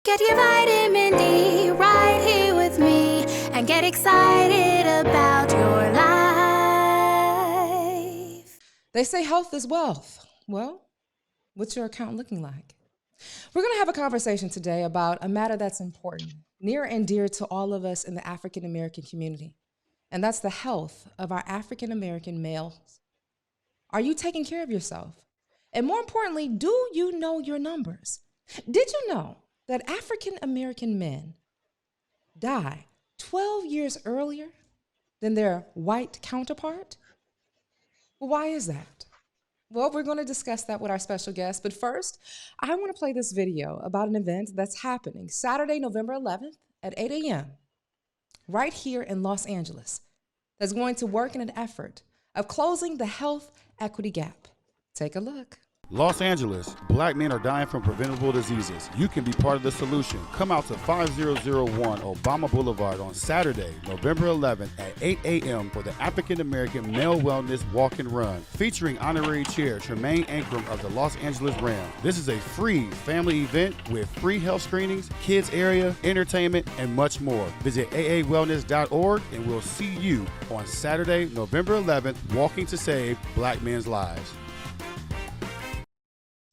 Get your vitamin D right here with me and get excited about your life. They say health is wealth. Well, what's your account looking like? We're going to have a conversation today about a matter that's important, near and dear to all of us in the African American community, and that's the health of our African American males. Are you taking care of yourself? And more importantly, do you know your numbers? Did you know that African American men die 12 years earlier than their white counterpart? Well, why is that? Well, we're going to discuss that with our special guest. But first, I want to play this video about an event that's happening Saturday, November 11th at 8 a.m. right here in Los Angeles that's going to work in an effort of closing the health equity gap. Take a look. Los Angeles, black men are dying from preventable diseases. You can be part of the solution. Come out to 5001 Obama Boulevard on Saturday, November 11th at 8 a.m. for the African American Male Wellness Walk and Run, featuring honorary chair Tremaine Ankrum of the Los Angeles Rams. This is a free family event with free health screenings, kids area, entertainment, and much more. Visit aawellness.org and we'll see you on Saturday, November 11th, walking to save black men's lives.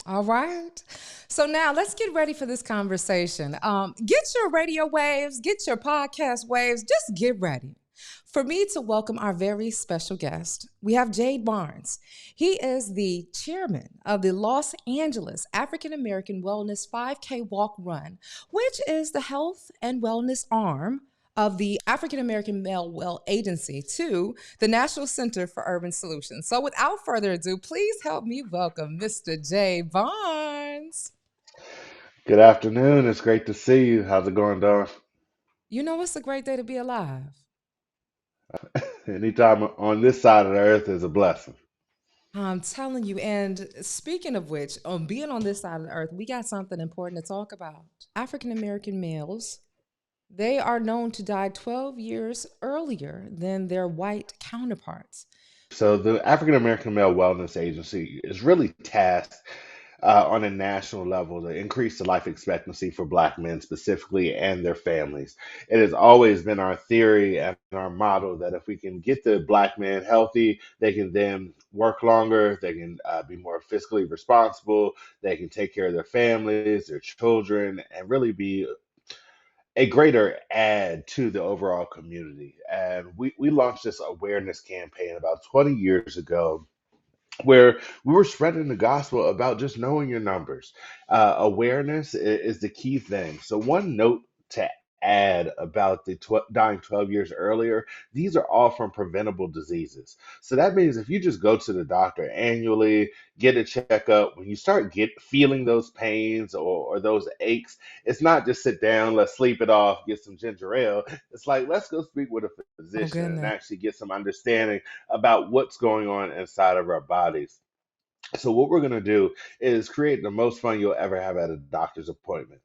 All right. So now let's get ready for this conversation. Get your radio waves, get your podcast waves, just get ready for me to welcome our very special guest. We have Jhade Barnes. He is the chairman of the Los Angeles African American Wellness 5K Walk Run, which is the health and wellness arm of the African American Male Well Agency to the National Center for Urban Solutions. So without further ado, please help me welcome Mr. Jhade Barnes. Good afternoon. It's great to see you. How's it going, Dawn? You know, it's a great day to be alive. Anytime on this side of the earth is a blessing. I'm telling you, and speaking of which, on being on this side of the earth, we got something important to talk about. African American males, they are known to die 12 years earlier than their white counterparts. So the African American Male Wellness Agency is really tasked on a national level to increase the life expectancy for Black men specifically and their families. It has always been our theory and our motto that if we can get the Black men healthy, they can then work longer, they can be more fiscally responsible, they can take care of their families, their children, and really be a greater add to the overall community. And we launched this awareness campaign about 20 years ago where we were spreading the gospel about just knowing your numbers. Awareness is the key thing. So one note to add about the dying 12 years earlier, these are all from preventable diseases. So that means if you just go to the doctor annually, get a checkup, when you start feeling those pains or those aches, it's not just sit down, let's sleep it off, get some ginger ale. It's like, let's go speak with a Oh, physician and goodness. actually get some understanding about what's going on inside of our bodies. So what we're going to do is create the most fun you'll ever have at a doctor's appointment.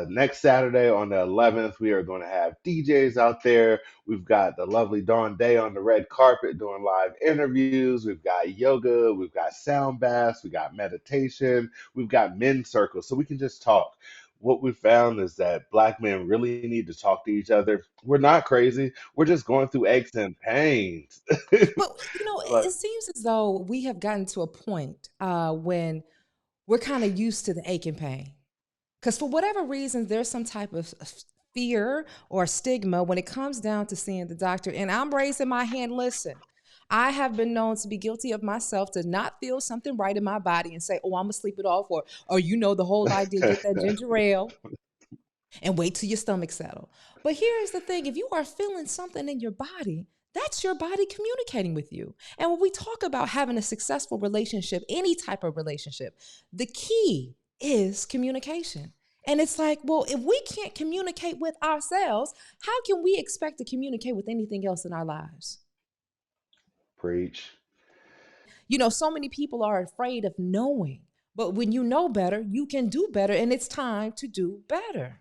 Next Saturday on the 11th, we are going to have DJs out there. We've got the lovely Dawn Dai on the red carpet doing live interviews. We've got yoga. We've got sound baths. We got meditation. We've got men's circles. So we can just talk. What we found is that Black men really need to talk to each other. We're not crazy. We're just going through aches and pains. But, you know, Like, it seems as though we have gotten to a point when we're kind of used to the ache and pain. Because for whatever reason, there's some type of fear or stigma when it comes down to seeing the doctor. And I'm raising my hand. Listen, I have been known to be guilty of myself to not feel something right in my body and say, oh, I'm going to sleep it off. Or, you know, the whole idea, get that ginger ale and wait till your stomach settle. But here's the thing. If you are feeling something in your body, that's your body communicating with you. And when we talk about having a successful relationship, any type of relationship, the key is communication. And it's like, well, if we can't communicate with ourselves, how can we expect to communicate with anything else in our lives? preach. You know, so many people are afraid of knowing, but when you know better, you can do better, and it's time to do better.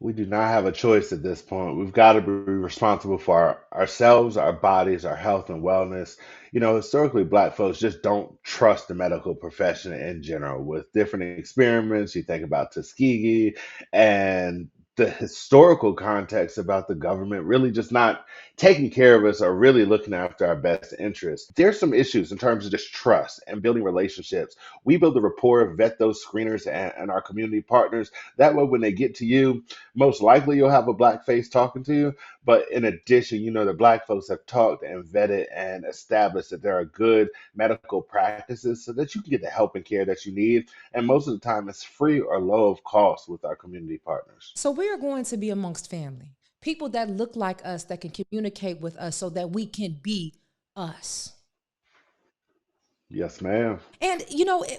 We do not have a choice at this point. We've got to be responsible for ourselves, our bodies, our health and wellness. Historically, Black folks just don't trust the medical profession in general. With different experiments, you think about Tuskegee and the historical context about the government really just not taking care of us or really looking after our best interests. There's some issues in terms of just trust and building relationships. We build a rapport, vet those screeners and our community partners. That way, when they get to you, most likely you'll have a black face talking to you. But in addition, the black folks have talked and vetted and established that there are good medical practices so that you can get the help and care that you need. And most of the time, it's free or low of cost with our community partners. So we are going to be amongst family, people that look like us, that can communicate with us so that we can be us. Yes, ma'am. And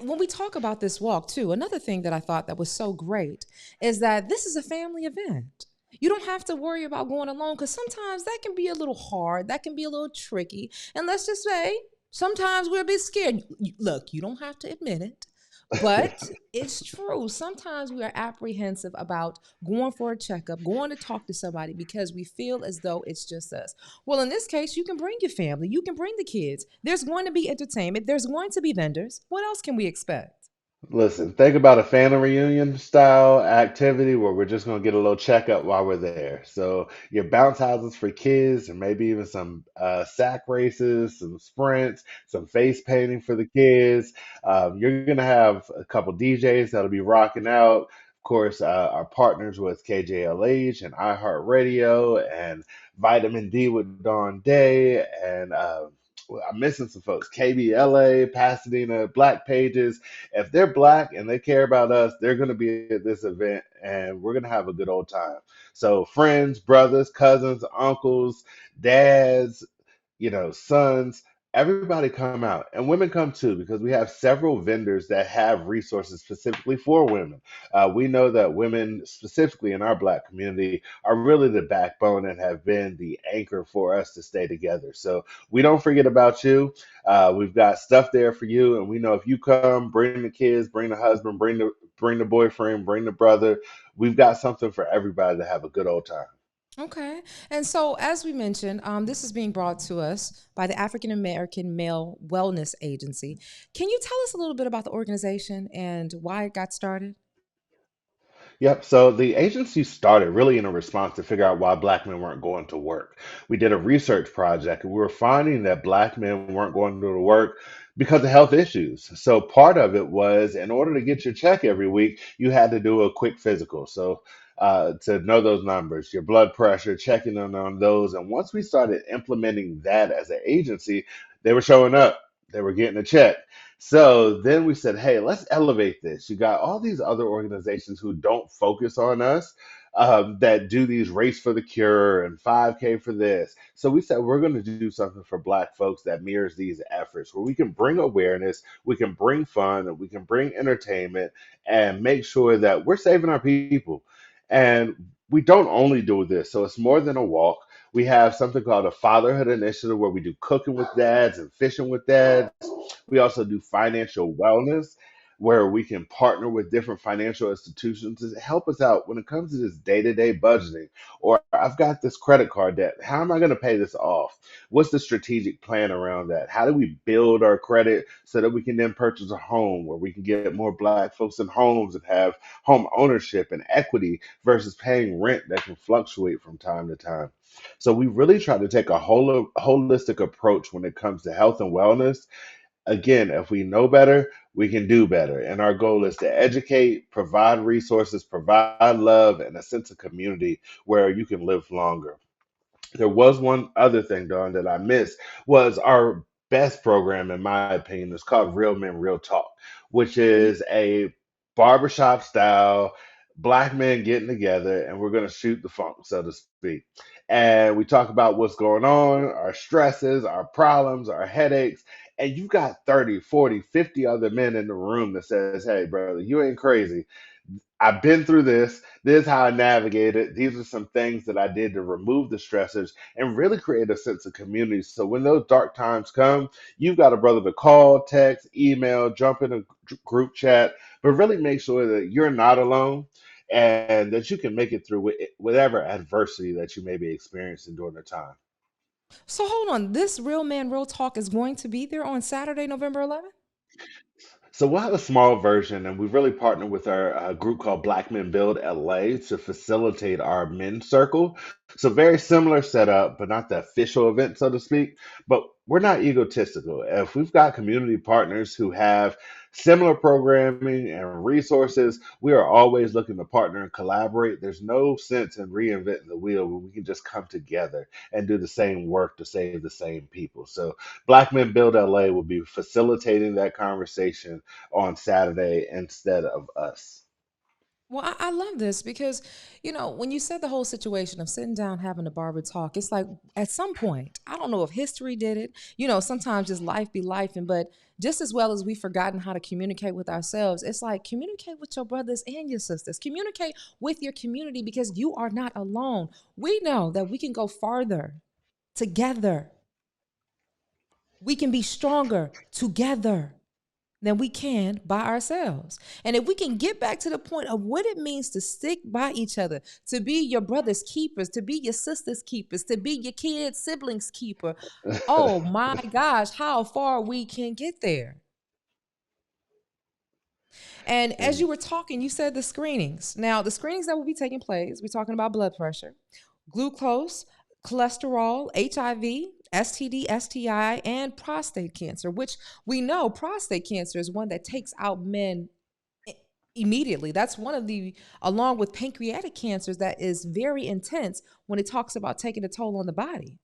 when we talk about this walk too, another thing that I thought that was so great is that this is a family event. You don't have to worry about going alone because sometimes that can be a little hard, that can be a little tricky. And let's just say sometimes we're a bit scared. Look, you don't have to admit it, but it's true. Sometimes we are apprehensive about going for a checkup, going to talk to somebody because we feel as though it's just us. Well, in this case, you can bring your family, you can bring the kids. There's going to be entertainment, there's going to be vendors. What else can we expect? Listen, think about a family reunion style activity where we're just going to get a little checkup while we're there. So, your bounce houses for kids, and maybe even some sack races, some sprints, some face painting for the kids. You're going to have a couple DJs that'll be rocking out. Of course, our partners with KJLH and iHeartRadio and Vitamin D with Dawn Day and well, I'm missing some folks. KBLA, Pasadena, Black Pages. If they're black and they care about us, they're going to be at this event and we're going to have a good old time. So, friends, brothers, cousins, uncles, dads, sons, everybody come out. And women come too, because we have several vendors that have resources specifically for women. We know that women, specifically in our Black community, are really the backbone and have been the anchor for us to stay together. So we don't forget about you. We've got stuff there for you. And we know if you come, bring the kids, bring the husband, bring the boyfriend, bring the brother. We've got something for everybody to have a good old time. Okay. And so, as we mentioned, this is being brought to us by the African American Male Wellness Agency. Can you tell us a little bit about the organization and why it got started? Yep. So the agency started really in a response to figure out why Black men weren't going to work. We did a research project and we were finding that Black men weren't going to work because of health issues. So part of it was in order to get your check every week, you had to do a quick physical. So to know those numbers, your blood pressure, checking on those. And once we started implementing that as an agency, they were showing up, they were getting a check. So then we said, hey, let's elevate this. You got all these other organizations who don't focus on us, that do these race for the cure and 5K for this. So we said, we're going to do something for Black folks that mirrors these efforts where we can bring awareness, we can bring fun, and we can bring entertainment and make sure that we're saving our people. And we don't only do this, so it's more than a walk. We have something called a fatherhood initiative where we do cooking with dads and fishing with dads. We also do financial wellness, where we can partner with different financial institutions to help us out when it comes to this day to day budgeting. Or I've got this credit card debt. How am I going to pay this off? What's the strategic plan around that? How do we build our credit so that we can then purchase a home where we can get more Black folks in homes and have home ownership and equity versus paying rent that can fluctuate from time to time? So we really try to take a holistic approach when it comes to health and wellness. Again, if we know better, we can do better. And our goal is to educate, provide resources, provide love, and a sense of community where you can live longer. There was one other thing, Dawn, that I missed was our best program, in my opinion. It's called Real Men, Real Talk, which is a barbershop style, Black men getting together, and we're going to shoot the funk, so to speak. And we talk about what's going on, our stresses, our problems, our headaches. And you've got 30, 40, 50 other men in the room that says, hey, brother, you ain't crazy. I've been through this. This is how I navigated. These are some things that I did to remove the stressors and really create a sense of community. So when those dark times come, you've got a brother to call, text, email, jump in a group chat, but really make sure that you're not alone. and that you can make it through whatever adversity that you may be experiencing during the time. So hold on, this Real Man Real Talk is going to be there on Saturday, November 11th? So we'll have a small version, and we've really partnered with our group called Black Men Build LA to facilitate our men's circle. So very similar setup, but not the official event, so to speak. But we're not egotistical. If we've got community partners who have similar programming and resources, we are always looking to partner and collaborate. There's no sense in reinventing the wheel when we can just come together and do the same work to save the same people. So Black Men Build LA will be facilitating that conversation on Saturday instead of us. Well, I love this because, when you said the whole situation of sitting down having a barber talk, it's like at some point, I don't know if history did it, sometimes just life be life. But just as well as we've forgotten how to communicate with ourselves, it's like communicate with your brothers and your sisters, communicate with your community because you are not alone. We know that we can go farther together, we can be stronger together than we can by ourselves. And if we can get back to the point of what it means to stick by each other, to be your brother's keepers, to be your sister's keepers, to be your kids' siblings' keeper, oh my gosh, how far we can get there. And as And you were talking, you said the screenings. Now, the screenings that will be taking place, we're talking about blood pressure, glucose, cholesterol, HIV, STD, STI, and prostate cancer, which we know prostate cancer is one that takes out men immediately. That's one of the, along with pancreatic cancers, that is very intense when it talks about taking a toll on the body.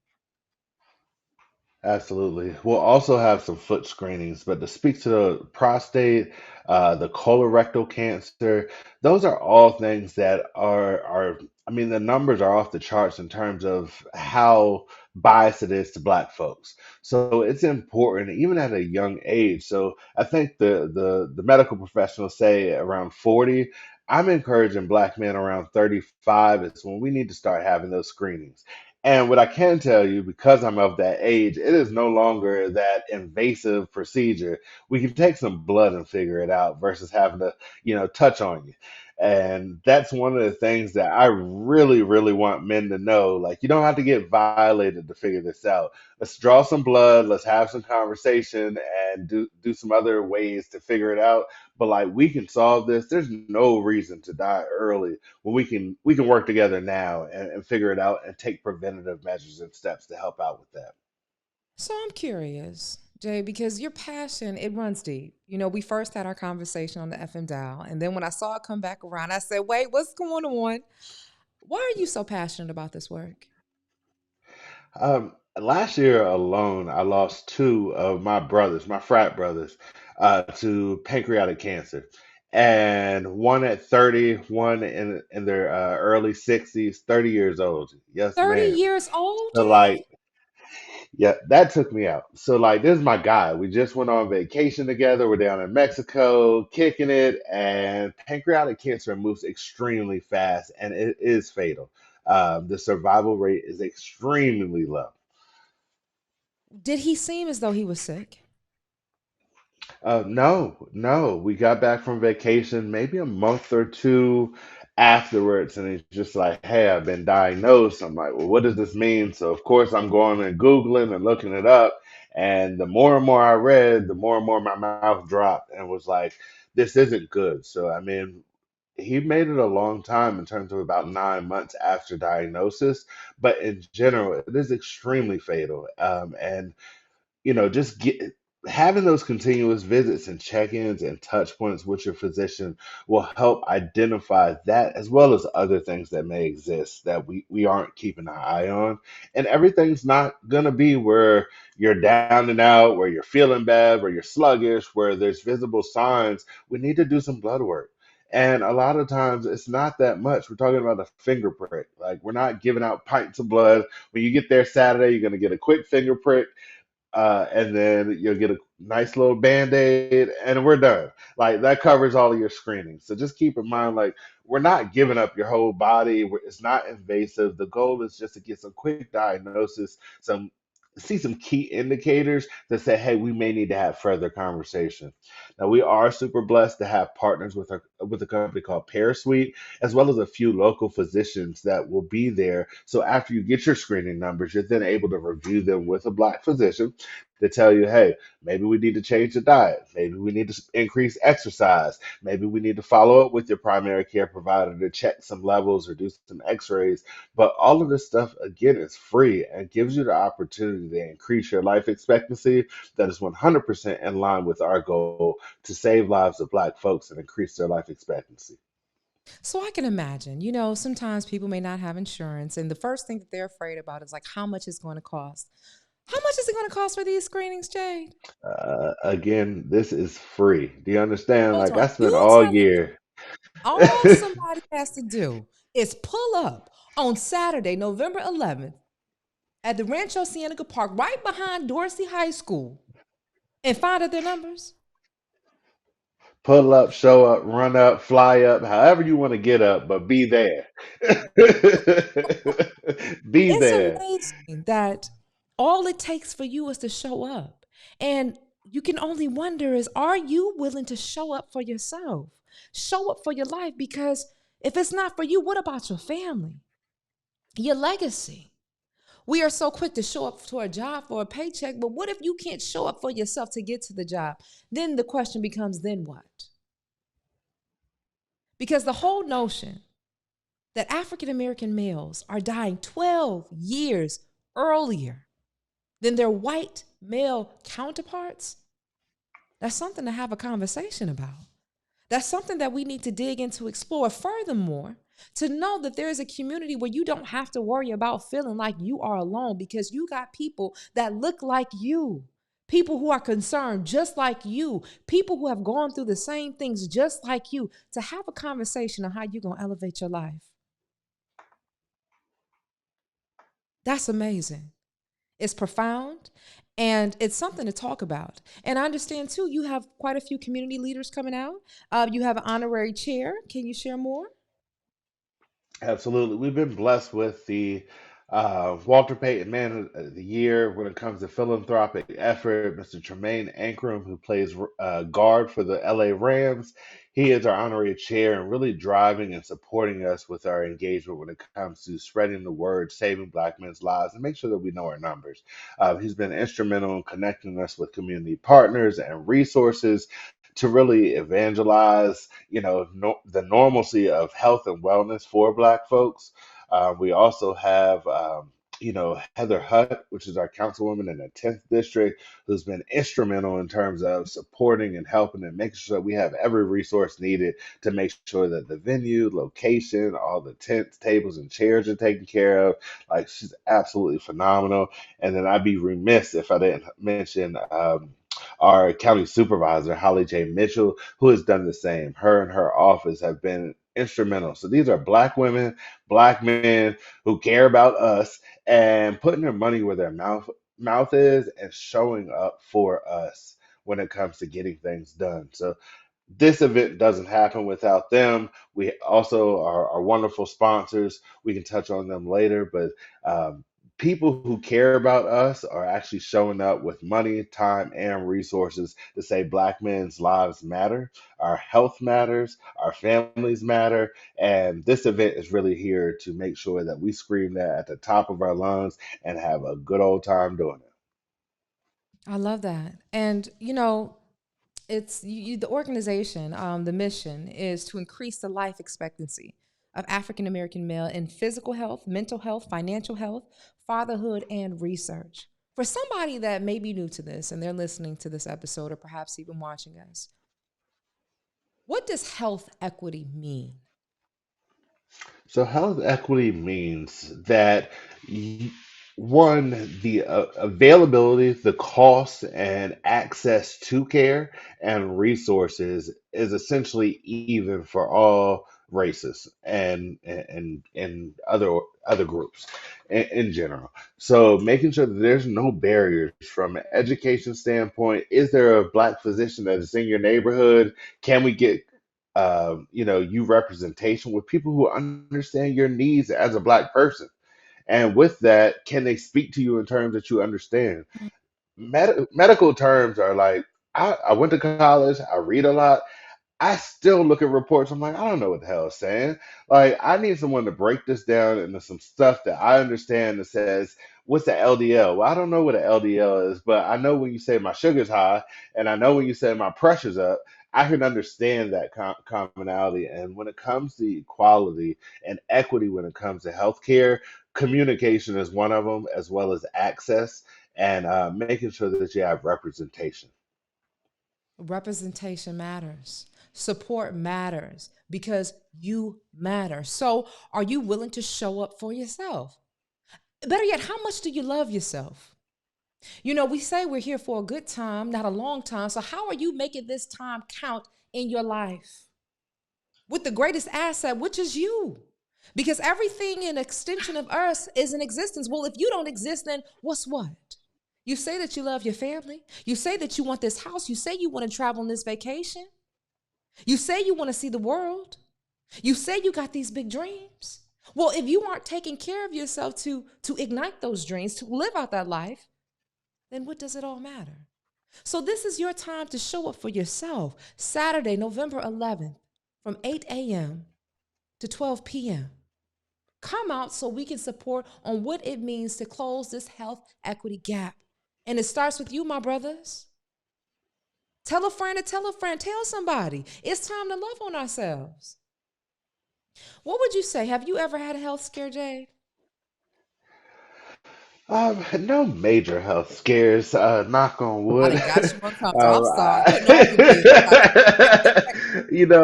Absolutely. We'll also have some foot screenings, but to speak to the prostate, the colorectal cancer, those are all things that I mean, the numbers are off the charts in terms of how biased it is to Black folks. So it's important, even at a young age. So I think the medical professionals say around 40. I'm encouraging Black men around 35 is when we need to start having those screenings. And what I can tell you, because I'm of that age, it is no longer that invasive procedure. We can take some blood and figure it out versus having to, touch on you. And that's one of the things that I really, really want men to know. Like, you don't have to get violated to figure this out. Let's draw some blood, let's have some conversation, and do some other ways to figure it out. But like, we can solve this. There's no reason to die early when we can work together now and figure it out and take preventative measures and steps to help out with that. So I'm curious, Jay, because your passion, it runs deep. We first had our conversation on the FM dial, and then when I saw it come back around, I said, wait, what's going on? Why are you so passionate about this work? Last year alone, I lost two of my brothers, my frat brothers, to pancreatic cancer. And one at 30, one in their early 60s, 30 years old. Yes, 30 ma'am. years old, So Jay? like, yeah, that took me out. So like, this is my guy. We just went on vacation together. We're down in Mexico, kicking it, and pancreatic cancer moves extremely fast, and it is fatal. The survival rate is extremely low. Did he seem as though he was sick? No, no. We got back from vacation maybe a month or two afterwards, and it's just like, hey, I've been diagnosed. I'm like, well, what does this mean? So, of course, I'm going and Googling and looking it up. And the more and more I read, the more and more my mouth dropped and was like, this isn't good. So, I mean, he made it a long time in terms of about 9 months after diagnosis, but in general, it is extremely fatal. And just having those continuous visits and check-ins and touch points with your physician will help identify that as well as other things that may exist that we aren't keeping an eye on. And everything's not gonna be where you're down and out, where you're feeling bad, where you're sluggish, where there's visible signs. We need to do some blood work. And a lot of times it's not that much. We're talking about a finger prick. Like, we're not giving out pints of blood. When you get there Saturday, you're going to get a quick finger prick, and then you'll get a nice little band-aid and we're done. Like, that covers all of your screening. So just keep in mind, like, we're not giving up your whole body. It's not invasive. The goal is just to get some quick diagnosis, some see some key indicators that say, hey, we may need to have further conversation. Now, we are super blessed to have partners with with a company called Parasuite, as well as a few local physicians that will be there. So after you get your screening numbers, you're then able to review them with a Black physician to tell you, hey, maybe we need to change the diet, maybe we need to increase exercise, maybe we need to follow up with your primary care provider to check some levels or do some X-rays. But all of this stuff, again, is free and gives you the opportunity to increase your life expectancy. That is 100% in line with our goal to save lives of Black folks and increase their life expectancy. So I can imagine, sometimes people may not have insurance, and the first thing that they're afraid about is like how much it's going to cost. How much is it going to cost for these screenings, Jade? Again, this is free. Do you understand? Hold Like, on. I spent You all telling me year. all somebody has to do is pull up on Saturday, November 11th, at the Rancho Cienega Park, right behind Dorsey High School, and find out their numbers? Pull up, show up, run up, fly up, however you want to get up, but be there. Be It's there. amazing that all it takes for you is to show up. And you can only wonder is, are you willing to show up for yourself? Show up for your life, because if it's not for you, what about your family? Your legacy? We are so quick to show up to a job for a paycheck, but what if you can't show up for yourself to get to the job? Then the question becomes, then what? Because the whole notion that African American males are dying 12 years earlier than their white male counterparts, that's something to have a conversation about. That's something that we need to dig into, explore. Furthermore, to know that there is a community where you don't have to worry about feeling like you are alone, because you got people that look like you, people who are concerned just like you, people who have gone through the same things just like you, to have a conversation on how you're going to elevate your life. That's amazing. It's profound, and it's something to talk about. And I understand too, you have quite a few community leaders coming out. You have an honorary chair. Can you share more? Absolutely. We've been blessed with the Walter Payton Man of the Year when it comes to philanthropic effort, Mr. Tremaine Ankrum, who plays guard for the LA Rams. He is our honorary chair and really driving and supporting us with our engagement when it comes to spreading the word, saving Black men's lives, and make sure that we know our numbers. He's been instrumental in connecting us with community partners and resources to really evangelize, the normalcy of health and wellness for Black folks. We also have, Heather Hutt, which is our councilwoman in the 10th district, who's been instrumental in terms of supporting and helping and making sure that we have every resource needed to make sure that the venue, location, all the tents, tables, and chairs are taken care of. Like, she's absolutely phenomenal. And then I'd be remiss if I didn't mention our county supervisor, Holly J. Mitchell, who has done the same. Her and her office have been instrumental. So these are Black women, Black men who care about us and putting their money where their mouth is and showing up for us when it comes to getting things done. So this event doesn't happen without them. We also are wonderful sponsors. We can touch on them later, but people who care about us are actually showing up with money, time, and resources to say Black men's lives matter, our health matters, our families matter, and this event is really here to make sure that we scream that at the top of our lungs and have a good old time doing it. I love that. And, it's the organization, the mission is to increase the life expectancy of African American male in physical health, mental health, financial health, fatherhood, and research. For somebody that may be new to this and they're listening to this episode or perhaps even watching us, what does health equity mean? So, health equity means that y- one, the availability, the cost, and access to care and resources is essentially even for all races and other groups in general. So, making sure that there's no barriers from an education standpoint. Is there a Black physician that is in your neighborhood? Can we get you representation with people who understand your needs as a Black person? And with that, can they speak to you in terms that you understand? Medical terms are like, I went to college, I read a lot. I still look at reports. I'm like, I don't know what the hell it's saying. Like, I need someone to break this down into some stuff that I understand that says, what's the LDL? Well, I don't know what an LDL is, but I know when you say my sugar's high, and I know when you say my pressure's up, I can understand that commonality. And when it comes to equality and equity, when it comes to healthcare, communication is one of them, as well as access and making sure that you have representation. Representation matters. Support matters because you matter. So, are you willing to show up for yourself? Better yet, how much do you love yourself? You know, we say we're here for a good time, not a long time. So, how are you making this time count in your life? With the greatest asset, which is you. Because everything in extension of us is in existence. Well, if you don't exist, then what's what? You say that you love your family. You say that you want this house. You say you want to travel on this vacation. You say you want to see the world. You say you got these big dreams. Well, if you aren't taking care of yourself to ignite those dreams, to live out that life, then what does it all matter? So this is your time to show up for yourself. Saturday, November 11th, from 8 a.m. to 12 p.m. Come out so we can support on what it means to close this health equity gap. And it starts with you, my brothers. Tell a friend to tell a friend, tell somebody. It's time to love on ourselves. What would you say? Have you ever had a health scare, Jade? No major health scares, knock on I wood. done got you uncomfortable. I'm Um, sorry. You know I can be.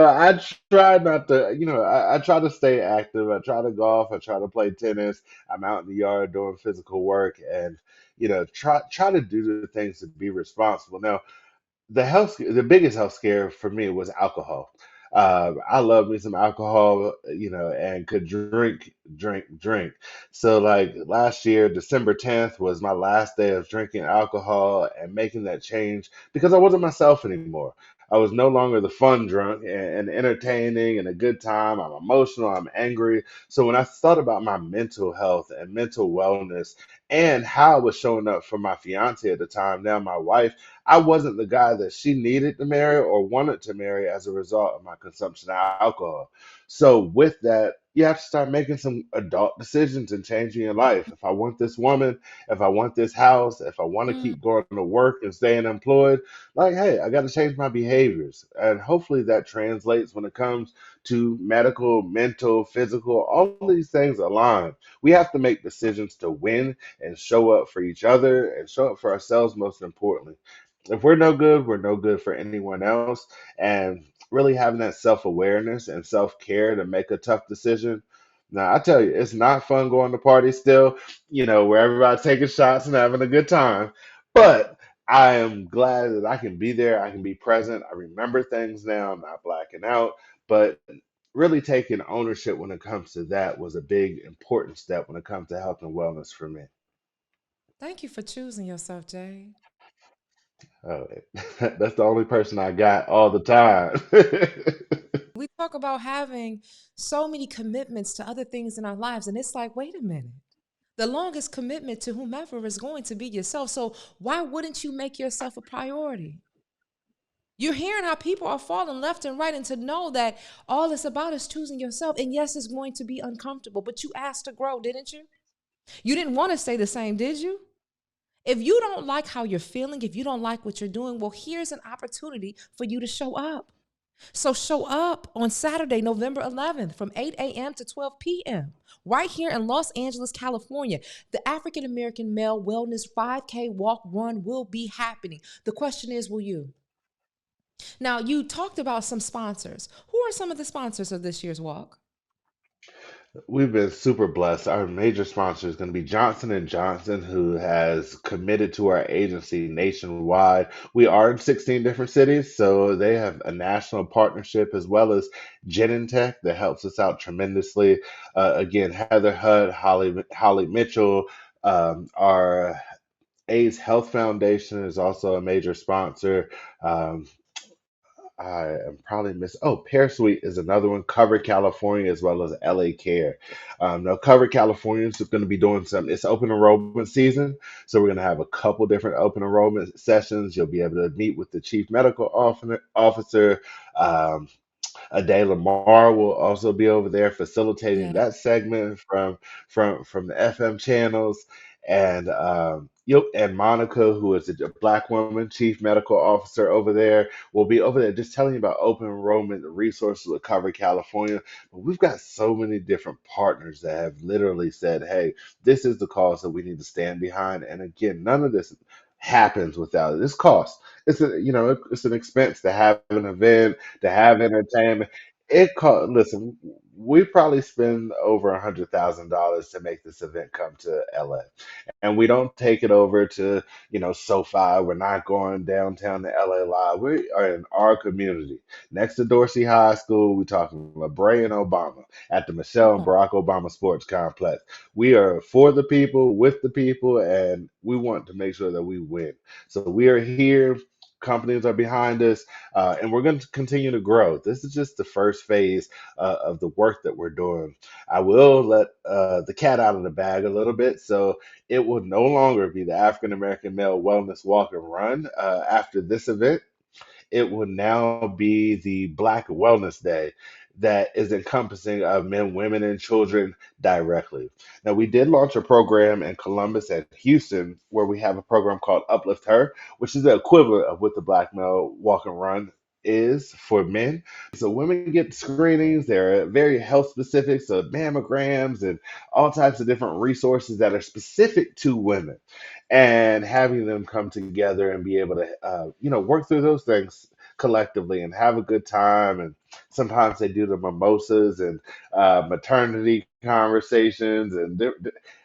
I try not to, I try to stay active. I try to golf. I try to play tennis. I'm out in the yard doing physical work and, try to do the things to be responsible. Now, the biggest health scare for me was alcohol. I love me some alcohol, and could drink, drink, drink. So like last year, December 10th was my last day of drinking alcohol and making that change because I wasn't myself anymore. I was no longer the fun drunk and entertaining and a good time. I'm emotional. I'm angry. So when I thought about my mental health and mental wellness and how I was showing up for my fiance at the time, now my wife, I wasn't the guy that she needed to marry or wanted to marry as a result of my consumption of alcohol. So, with that, you have to start making some adult decisions and changing your life. If I want this woman, if I want this house, if I want to Mm, keep going to work and staying employed, like, hey, I got to change my behaviors. And hopefully that translates when it comes to medical, mental, physical, all these things align. We have to make decisions to win and show up for each other and show up for ourselves, most importantly. If we're no good, we're no good for anyone else. And really having that self awareness and self care to make a tough decision. Now, I tell you, it's not fun going to parties still, where everybody's taking shots and having a good time. But I am glad that I can be there. I can be present. I remember things now. I'm not blacking out. But really taking ownership when it comes to that was a big, important step when it comes to health and wellness for me. thank you for choosing yourself, Jade. Oh, that's the only person I got all the time. We talk about having so many commitments to other things in our lives, and it's like, wait a minute. The longest commitment to whomever is going to be yourself. So why wouldn't you make yourself a priority? You're hearing how people are falling left and right, and to know that all it's about is choosing yourself. And yes, it's going to be uncomfortable, but you asked to grow, didn't you? You didn't want to stay the same, did you? If you don't like how you're feeling, if you don't like what you're doing, well, here's an opportunity for you to show up. So show up on Saturday, November 11th from 8 a.m. to 12 p.m. right here in Los Angeles, California. The African American Male Wellness 5K Walk Run will be happening. The question is, will you? Now, you talked about some sponsors. Who are some of the sponsors of this year's walk? We've been super blessed. Our major sponsor is going to be Johnson and Johnson, who has committed to our agency nationwide. We are in 16 different cities, so they have a national partnership as well as Genentech that helps us out tremendously. Again, Heather Hudd, Holly Mitchell, our AIDS Health Foundation is also a major sponsor. Um, I am probably missing. Oh, Pear Suite is another one. Cover California as well as LA Care. Now, Cover California is going to be doing some. It's open enrollment season, so we're going to have a couple different open enrollment sessions. You'll be able to meet with the chief medical officer. Um, Ade Lamar will also be over there facilitating Yeah. that segment from the FM channels, and yep, and Monica, who is a black woman chief medical officer over there, will be over there just telling you about open enrollment, the resources that cover California. But we've got so many different partners that have literally said, "Hey, this is the cause that we need to stand behind." And again, none of this happens without it. This cost. It's an expense to have an event, to have entertainment. It cost. Listen, we probably spend over $100,000 to make this event come to LA, and we don't take it over to SoFi. We're not going downtown to LA Live. We are in our community, next to Dorsey High School. We're talking La Brea and Obama at the Michelle and Oh, Barack Obama Sports Complex. We are for the people, with the people, and we want to make sure that we win. So we are here. Companies are behind us, and we're going to continue to grow. This is just the first phase of the work that we're doing. I will let the cat out of the bag a little bit. So it will no longer be the African American Male Wellness Walk and Run after this event. It will now be the Black Wellness Day that is encompassing of men, women, and children directly. Now, we did launch a program in Columbus and Houston where we have a program called Uplift Her, which is the equivalent of what the Black Male Walk and Run is for men. So women get screenings. They're very health specific, so mammograms and all types of different resources that are specific to women, and having them come together and be able to work through those things collectively and have a good time. And sometimes they do the mimosas and maternity conversations and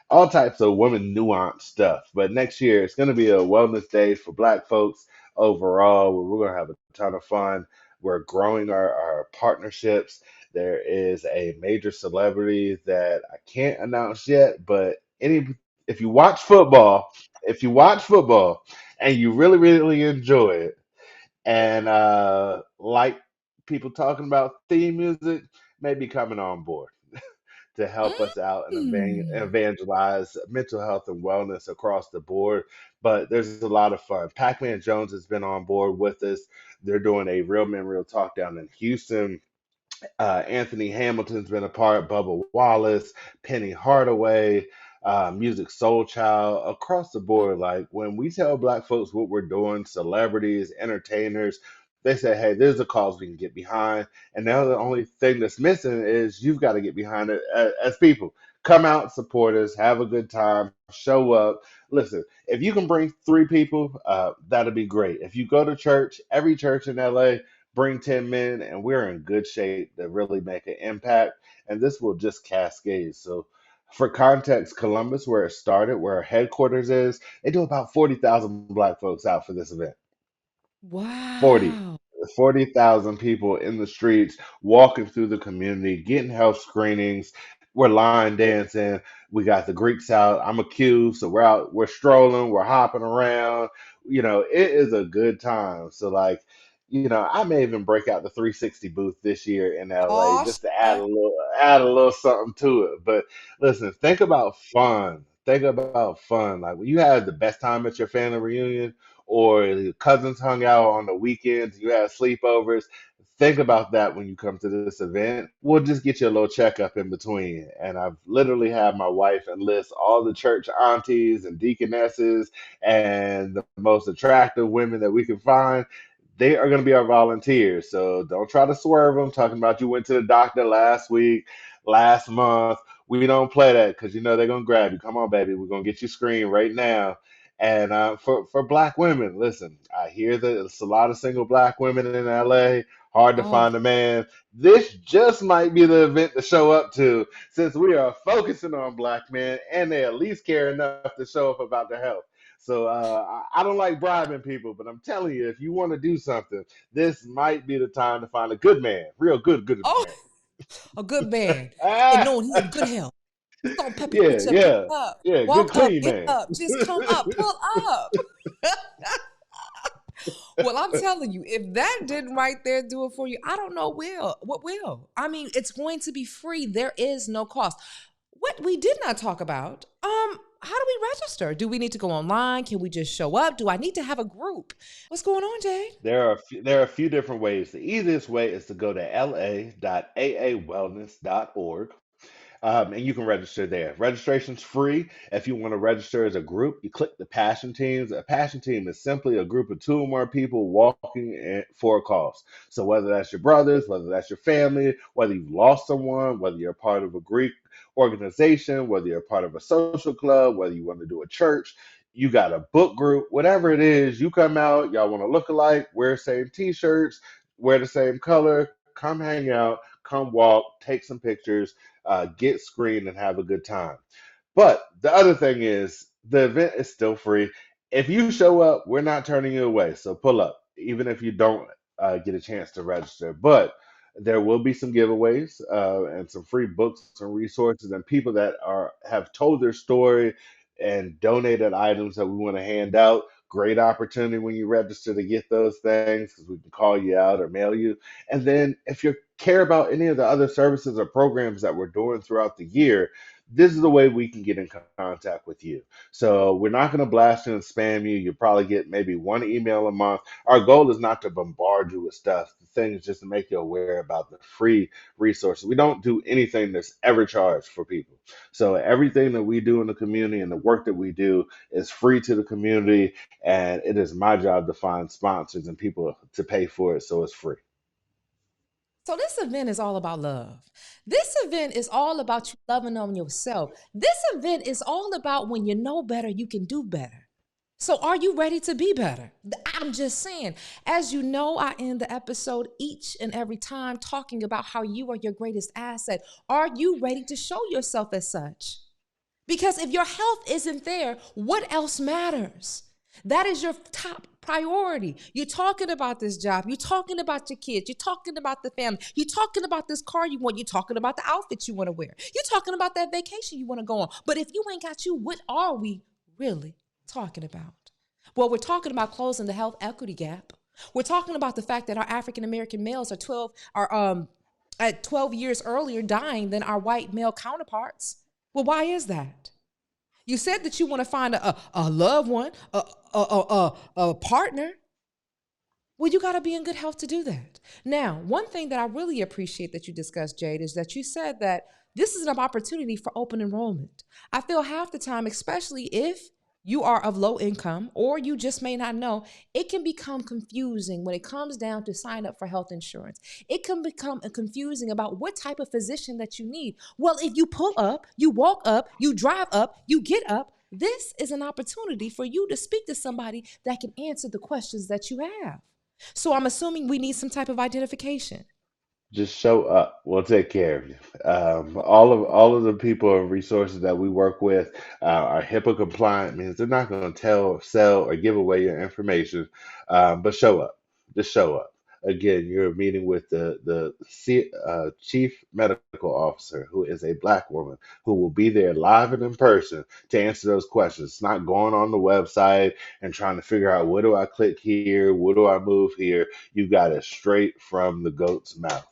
all types of women nuanced stuff. But next year it's going to be a wellness day for black folks overall, where we're going to have a ton of fun. We're growing our partnerships. There is a major celebrity that I can't announce yet, but if you watch football, if you watch football and you really, really enjoy it, and like people talking about theme music, maybe coming on board to help us out and mm. evangelize mental health and wellness across the board. But there's a lot of fun. Pac-Man Jones has been on board with us. They're doing a Real Men Real Talk down in Houston. Anthony Hamilton's been a part, Bubba Wallace, Penny Hardaway, Music Soul Child, across the board. Like when we tell black folks what we're doing, celebrities, entertainers, they say, hey, there's a cause we can get behind. And now the only thing that's missing is you've got to get behind it as people. Come out, support us, have a good time, show up. Listen, if you can bring three people, that'll be great. If you go to church, every church in LA, bring 10 men, and we're in good shape to really make an impact. And this will just cascade. So, for context, Columbus, where it started, where our headquarters is, they do about 40,000 black folks out for this event. 40. Wow. 40,000 people in the streets, walking through the community, getting health screenings. We're line dancing. We got the Greeks out. I'm a Q, so we're out, we're strolling, we're hopping around. It is a good time. So, like, I may even break out the 360 booth this year in LA Oh, just to sure. add a little something to it. But listen, think about fun. Think about fun. Like when you had the best time at your family reunion, or your cousins hung out on the weekends, you had sleepovers. Think about that when you come to this event. We'll just get you a little checkup in between. And I've literally had my wife enlist all the church aunties and deaconesses and the most attractive women that we can find. They are going to be our volunteers. So don't try to swerve them. Talking about you went to the doctor last week, last month. We don't play that because they're going to grab you. Come on, baby. We're going to get you screened right now. And for black women, listen, I hear that it's a lot of single black women in LA, hard to Oh, find a man. This just might be the event to show up to, since we are focusing on black men and they at least care enough to show up about their health. So I don't like bribing people, but I'm telling you, if you want to do something, this might be the time to find a good man, real good oh, man. a good man. And Ah, knowing he in good health. Salt, pepper, yeah, ketchup, get yeah, up. yeah, good Walk up, clean get man. up. Just come up, pull up. Well, I'm telling you, if that didn't right there do it for you, I don't know what will. I mean, it's going to be free. There is no cost. What we did not talk about, how do we register? Do we need to go online? Can we just show up? Do I need to have a group? What's going on, Jade? There are a few different ways. The easiest way is to go to la.aawellness.org. And you can register there. Registration's free. If you want to register as a group, you click the passion teams. A passion team is simply a group of two or more people walking for a cause. So whether that's your brothers, whether that's your family, whether you've lost someone, whether you're a part of a Greek organization, whether you're a part of a social club, whether you want to do a church, you got a book group, whatever it is, you come out, y'all want to look alike, wear the same t-shirts, wear the same color, come hang out, come walk, take some pictures, get screened and have a good time. But the other thing is the event is still free. If you show up, we're not turning you away. So pull up, even if you don't get a chance to register. But there will be some giveaways and some free books and resources and people that have told their story and donated items that we want to hand out. Great opportunity when you register to get those things because we can call you out or mail you. And then if you care about any of the other services or programs that we're doing throughout the year, this is the way we can get in contact with you. So we're not going to blast you and spam you. You'll probably get maybe one email a month. Our goal is not to bombard you with stuff. The thing is just to make you aware about the free resources. We don't do anything that's ever charged for people. So everything that we do in the community and the work that we do is free to the community. And it is my job to find sponsors and people to pay for it so it's free. So this event is all about love. This event is all about you loving on yourself. This event is all about when you know better, you can do better. So are you ready to be better? I'm just saying, as you know, I end the episode each and every time talking about how you are your greatest asset. Are you ready to show yourself as such? Because if your health isn't there, what else matters? That is your top priority. You're talking about this job. You're talking about your kids. You're talking about the family. You're talking about this car you want. You're talking about the outfit you want to wear. You're talking about that vacation you want to go on. But if you ain't got you, what are we really talking about? Well, we're talking about closing the health equity gap. We're talking about the fact that our African American males are at 12 years earlier dying than our white male counterparts. Well, why is that? You said that you want to find a loved one, a partner. Well, you got to be in good health to do that. Now, one thing that I really appreciate that you discussed, Jade, is that you said that this is an opportunity for open enrollment. I feel half the time, especially if you are of low income or you just may not know, it can become confusing when it comes down to sign up for health insurance. It can become confusing about what type of physician that you need. Well, if you pull up, you walk up, you drive up, you get up, this is an opportunity for you to speak to somebody that can answer the questions that you have. So I'm assuming we need some type of identification. Just show up. We'll take care of you. All of the people and resources that we work with are HIPAA compliant, means they're not going to tell, sell, or give away your information. But show up. Just show up. Again, you're meeting with the chief medical officer, who is a black woman, who will be there live and in person to answer those questions. It's not going on the website and trying to figure out, what do I click here? What do I move here? You got it straight from the goat's mouth.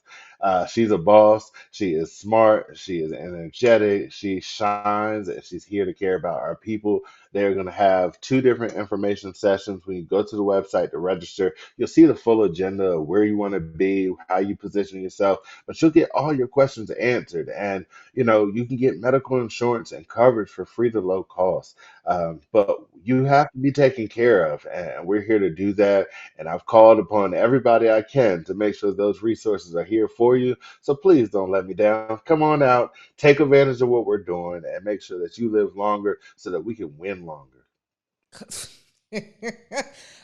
She's a boss. She is smart. She is energetic. She shines, and she's here to care about our people. They're going to have two different information sessions. When you go to the website to register, you'll see the full agenda of where you want to be, how you position yourself, but you'll get all your questions answered. And, you can get medical insurance and coverage for free to low cost. But you have to be taken care of, and we're here to do that. And I've called upon everybody I can to make sure those resources are here for you. So please don't let me down. Come on out, take advantage of what we're doing, and make sure that you live longer so that we can win longer.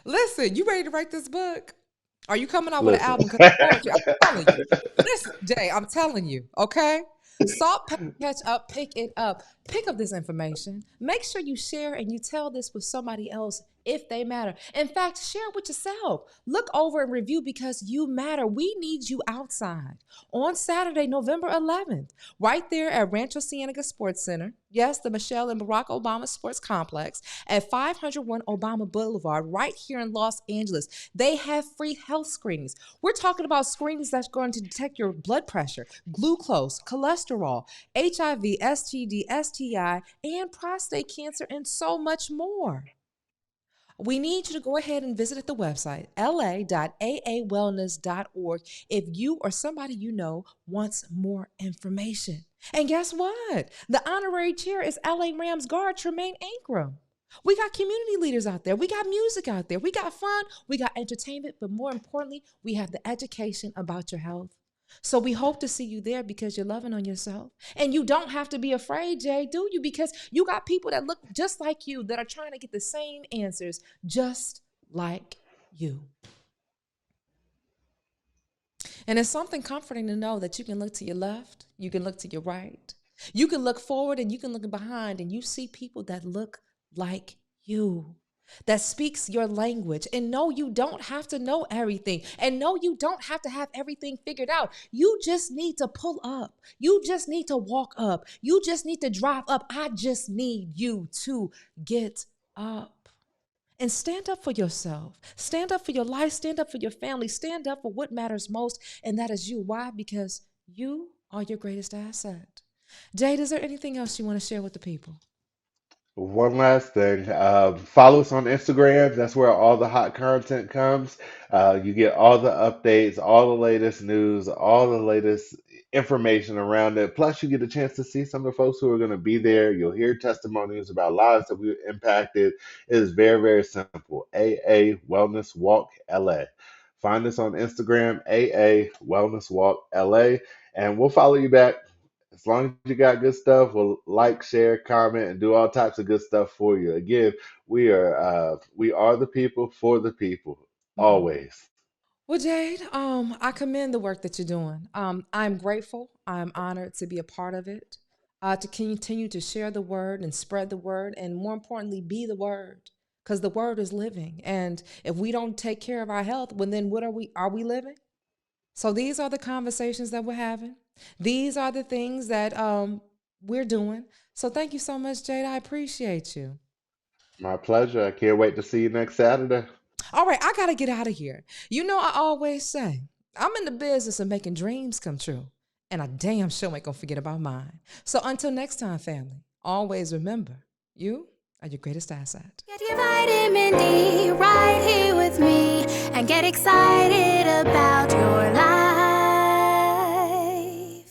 Listen, you ready to write this book? Are you coming out with an Listen. album? Because poetry, I'm telling you. Listen, Jay, I'm telling you, okay? Salt, pepper, catch up, pick it up. Pick up this information. Make sure you share and you tell this with somebody else if they matter. In fact, share it with yourself. Look over and review because you matter. We need you outside on Saturday, November 11th, right there at Rancho Cienega Sports Center. Yes, the Michelle and Barack Obama Sports Complex at 501 Obama Boulevard, right here in Los Angeles. They have free health screenings. We're talking about screenings that's going to detect your blood pressure, glucose, cholesterol, HIV, STD, STI, and prostate cancer, and so much more. We need you to go ahead and visit at the website, la.aawellness.org, if you or somebody you know wants more information. And guess what? The honorary chair is LA Rams guard Tremaine Ankrum. We got community leaders out there. We got music out there. We got fun. We got entertainment. But more importantly, we have the education about your health. So we hope to see you there because you're loving on yourself. And you don't have to be afraid, Jay, do you? Because you got people that look just like you that are trying to get the same answers just like you. And it's something comforting to know that you can look to your left, you can look to your right, you can look forward and you can look behind and you see people that look like you, that speaks your language. And no, you don't have to know everything. And no, you don't have to have everything figured out. You just need to pull up. You just need to walk up. You just need to drive up. I just need you to get up and stand up for yourself. Stand up for your life. Stand up for your family. Stand up for what matters most. And that is you. Why? Because you are your greatest asset. Jade, is there anything else you want to share with the people? One last thing. Follow us on Instagram. That's where all the hot content comes. You get all the updates, all the latest news, all the latest information around it. Plus, you get a chance to see some of the folks who are going to be there. You'll hear testimonies about lives that we impacted. It is very, very simple. AA Wellness Walk LA. Find us on Instagram, AA Wellness Walk LA, and we'll follow you back. As long as you got good stuff, we'll like, share, comment, and do all types of good stuff for you. Again, we are the people for the people, Mhm. always. Well, Jade, I commend the work that you're doing. I'm grateful. I'm honored to be a part of it, to continue to share the word and spread the word, and more importantly, be the word, because the word is living. And if we don't take care of our health, well, then what are we? Are we living? So these are the conversations that we're having. These are the things that we're doing. So thank you so much, Jade. I appreciate you. My pleasure. I can't wait to see you next Saturday. All right, I got to get out of here. You know, I always say, I'm in the business of making dreams come true. And I damn sure ain't going to forget about mine. So until next time, family, always remember, you are your greatest asset. Get your vitamin D right here with me and get excited about